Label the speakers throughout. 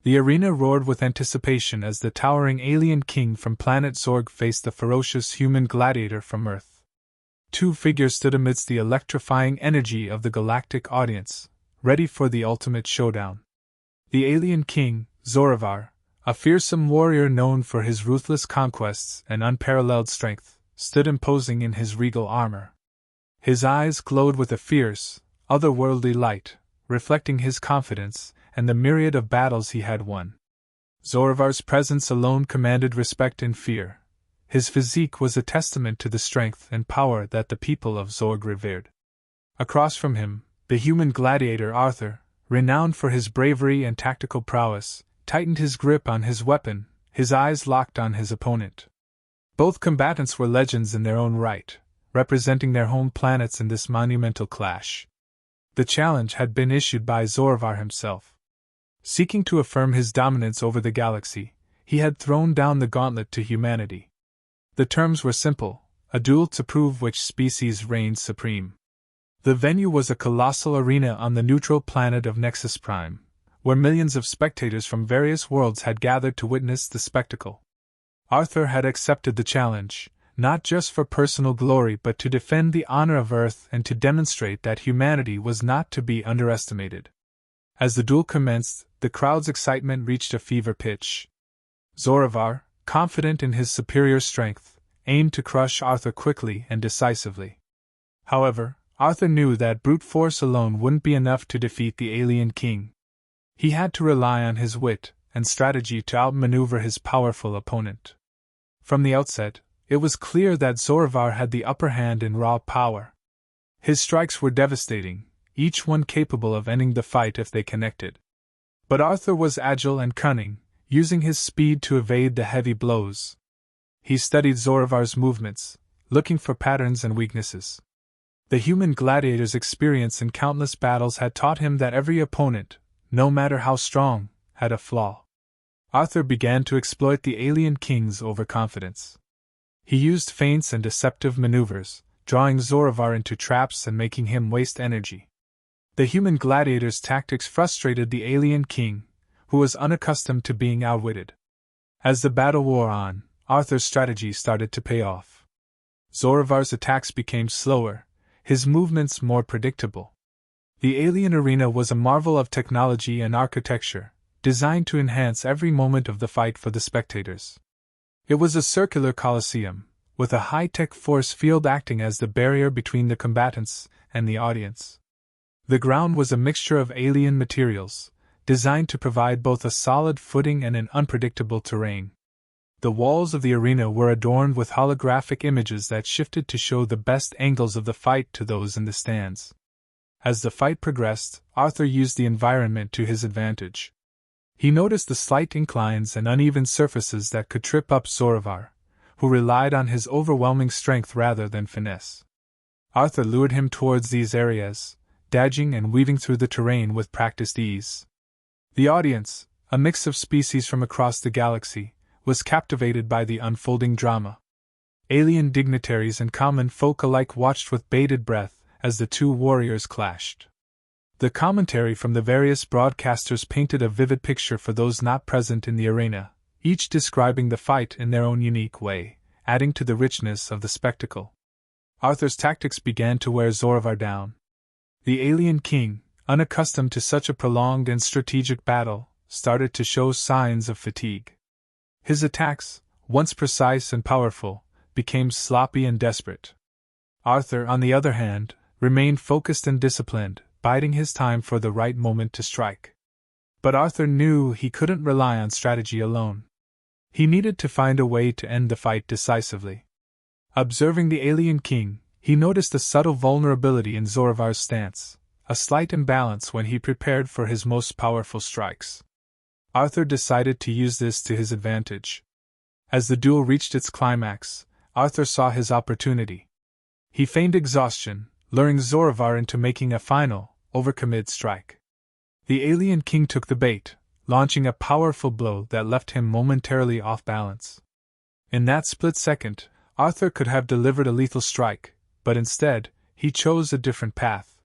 Speaker 1: The arena roared with anticipation as the towering alien king from planet Zorg faced the ferocious human gladiator from Earth. Two figures stood amidst the electrifying energy of the galactic audience, ready for the ultimate showdown. The alien king, Xoravar, a fearsome warrior known for his ruthless conquests and unparalleled strength, stood imposing in his regal armor. His eyes glowed with a fierce, otherworldly light, reflecting his confidence and the myriad of battles he had won. Xoravar's presence alone commanded respect and fear. His physique was a testament to the strength and power that the people of Zorg revered. Across from him, the human gladiator Arthur, renowned for his bravery and tactical prowess, tightened his grip on his weapon, his eyes locked on his opponent. Both combatants were legends in their own right, representing their home planets in this monumental clash. The challenge had been issued by Xoravar himself. Seeking to affirm his dominance over the galaxy, he had thrown down the gauntlet to humanity. The terms were simple: a duel to prove which species reigned supreme. The venue was a colossal arena on the neutral planet of Nexus Prime, where millions of spectators from various worlds had gathered to witness the spectacle. Arthur had accepted the challenge, not just for personal glory but to defend the honor of Earth and to demonstrate that humanity was not to be underestimated. As the duel commenced, the crowd's excitement reached a fever pitch. Xoravar, confident in his superior strength, aimed to crush Arthur quickly and decisively. However, Arthur knew that brute force alone wouldn't be enough to defeat the alien king. He had to rely on his wit and strategy to outmaneuver his powerful opponent. From the outset, it was clear that Xoravar had the upper hand in raw power. His strikes were devastating, each one capable of ending the fight if they connected. But Arthur was agile and cunning, using his speed to evade the heavy blows. He studied Xoravar's movements, looking for patterns and weaknesses. The human gladiator's experience in countless battles had taught him that every opponent, no matter how strong, had a flaw. Arthur began to exploit the alien king's overconfidence. He used feints and deceptive maneuvers, drawing Xoravar into traps and making him waste energy. The human gladiator's tactics frustrated the alien king, who was unaccustomed to being outwitted. As the battle wore on, Arthur's strategy started to pay off. Xoravar's attacks became slower, his movements more predictable. The alien arena was a marvel of technology and architecture, designed to enhance every moment of the fight for the spectators. It was a circular coliseum, with a high-tech force field acting as the barrier between the combatants and the audience. The ground was a mixture of alien materials, designed to provide both a solid footing and an unpredictable terrain. The walls of the arena were adorned with holographic images that shifted to show the best angles of the fight to those in the stands. As the fight progressed, Arthur used the environment to his advantage. He noticed the slight inclines and uneven surfaces that could trip up Xoravar, who relied on his overwhelming strength rather than finesse. Arthur lured him towards these areas, dodging and weaving through the terrain with practiced ease. The audience, a mix of species from across the galaxy, was captivated by the unfolding drama. Alien dignitaries and common folk alike watched with bated breath as the two warriors clashed. The commentary from the various broadcasters painted a vivid picture for those not present in the arena, each describing the fight in their own unique way, adding to the richness of the spectacle. Arthur's tactics began to wear Xoravar down. The alien king, unaccustomed to such a prolonged and strategic battle, started to show signs of fatigue. His attacks, once precise and powerful, became sloppy and desperate. Arthur, on the other hand, remained focused and disciplined, biding his time for the right moment to strike. But Arthur knew he couldn't rely on strategy alone. He needed to find a way to end the fight decisively. Observing the alien king, he noticed a subtle vulnerability in Xoravar's stance, a slight imbalance when he prepared for his most powerful strikes. Arthur decided to use this to his advantage. As the duel reached its climax, Arthur saw his opportunity. He feigned exhaustion, luring Xoravar into making a final, overcommit strike. The alien king took the bait, launching a powerful blow that left him momentarily off balance. In that split second, Arthur could have delivered a lethal strike, but instead, he chose a different path.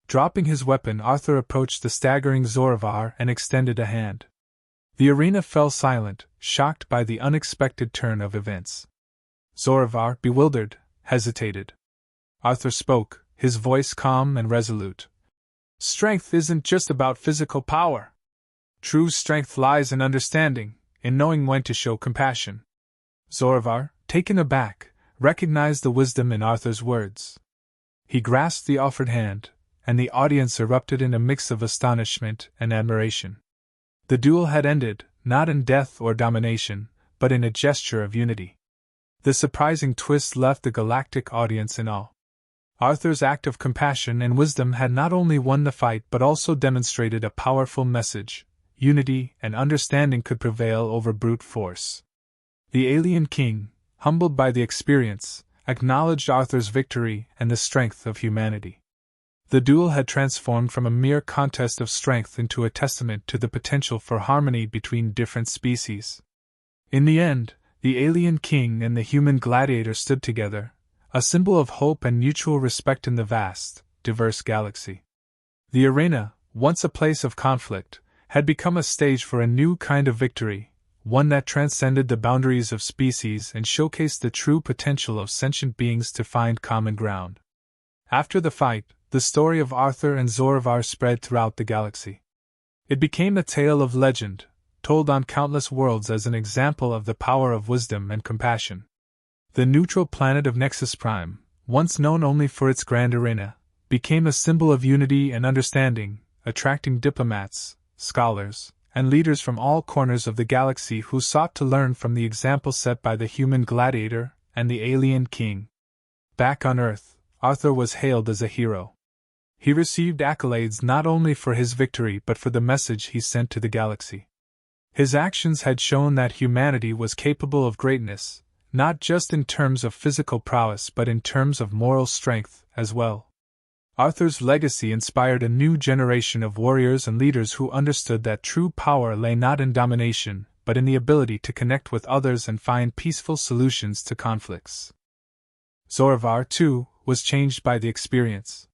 Speaker 1: Dropping his weapon, Arthur approached the staggering Xoravar and extended a hand. The arena fell silent, shocked by the unexpected turn of events. Xoravar, bewildered, hesitated. Arthur spoke, his voice calm and resolute. Strength isn't just about physical power. True strength lies in understanding, in knowing when to show compassion. Xoravar, taken aback, recognized the wisdom in Arthur's words. He grasped the offered hand, and the audience erupted in a mix of astonishment and admiration. The duel had ended, not in death or domination, but in a gesture of unity. The surprising twist left the galactic audience in awe. Arthur's act of compassion and wisdom had not only won the fight but also demonstrated a powerful message: unity and understanding could prevail over brute force. The alien king, humbled by the experience, acknowledged Arthur's victory and the strength of humanity. The duel had transformed from a mere contest of strength into a testament to the potential for harmony between different species. In the end, the alien king and the human gladiator stood together, a symbol of hope and mutual respect in the vast, diverse galaxy. The arena, once a place of conflict, had become a stage for a new kind of victory, one that transcended the boundaries of species and showcased the true potential of sentient beings to find common ground. After the fight, the story of Arthur and Xoravar spread throughout the galaxy. It became a tale of legend, told on countless worlds as an example of the power of wisdom and compassion. The neutral planet of Nexus Prime, once known only for its grand arena, became a symbol of unity and understanding, attracting diplomats, scholars, and leaders from all corners of the galaxy who sought to learn from the example set by the human gladiator and the alien king. Back on Earth, Arthur was hailed as a hero. He received accolades not only for his victory but for the message he sent to the galaxy. His actions had shown that humanity was capable of greatness, not just in terms of physical prowess but in terms of moral strength as well. Arthur's legacy inspired a new generation of warriors and leaders who understood that true power lay not in domination, but in the ability to connect with others and find peaceful solutions to conflicts. Xoravar, too, was changed by the experience.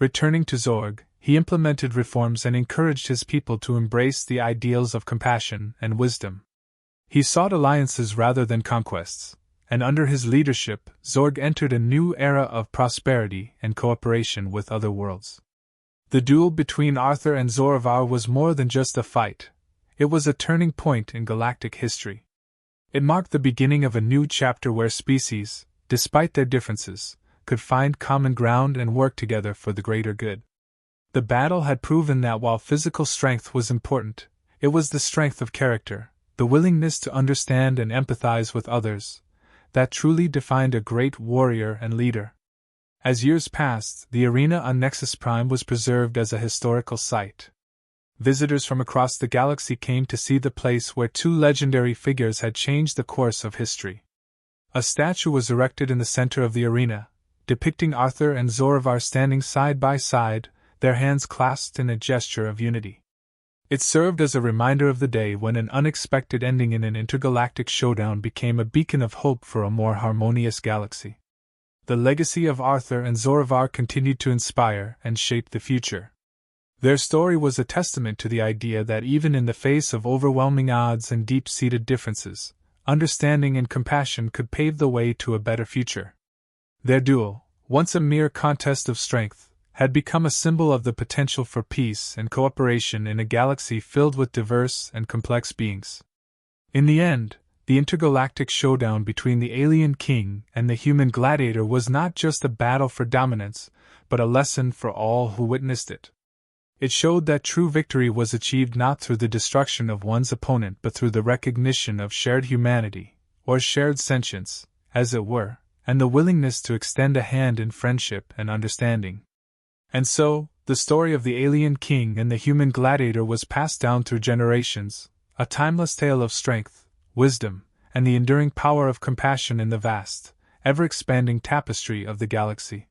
Speaker 1: Returning to Zorg, he implemented reforms and encouraged his people to embrace the ideals of compassion and wisdom. He sought alliances rather than conquests, and under his leadership, Zorg entered a new era of prosperity and cooperation with other worlds. The duel between Arthur and Xoravar was more than just a fight. It was a turning point in galactic history. It marked the beginning of a new chapter where species, despite their differences, could find common ground and work together for the greater good. The battle had proven that while physical strength was important, it was the strength of character, the willingness to understand and empathize with others, that truly defined a great warrior and leader. As years passed, the arena on Nexus Prime was preserved as a historical site. Visitors from across the galaxy came to see the place where two legendary figures had changed the course of history. A statue was erected in the center of the arena, depicting Arthur and Xoravar standing side by side, their hands clasped in a gesture of unity. It served as a reminder of the day when an unexpected ending in an intergalactic showdown became a beacon of hope for a more harmonious galaxy. The legacy of Arthur and Xoravar continued to inspire and shape the future. Their story was a testament to the idea that even in the face of overwhelming odds and deep-seated differences, understanding and compassion could pave the way to a better future. Their duel, once a mere contest of strength, had become a symbol of the potential for peace and cooperation in a galaxy filled with diverse and complex beings. In the end, the intergalactic showdown between the alien king and the human gladiator was not just a battle for dominance, but a lesson for all who witnessed it. It showed that true victory was achieved not through the destruction of one's opponent but through the recognition of shared humanity, or shared sentience, as it were, and the willingness to extend a hand in friendship and understanding. And so, the story of the alien king and the human gladiator was passed down through generations, a timeless tale of strength, wisdom, and the enduring power of compassion in the vast, ever-expanding tapestry of the galaxy.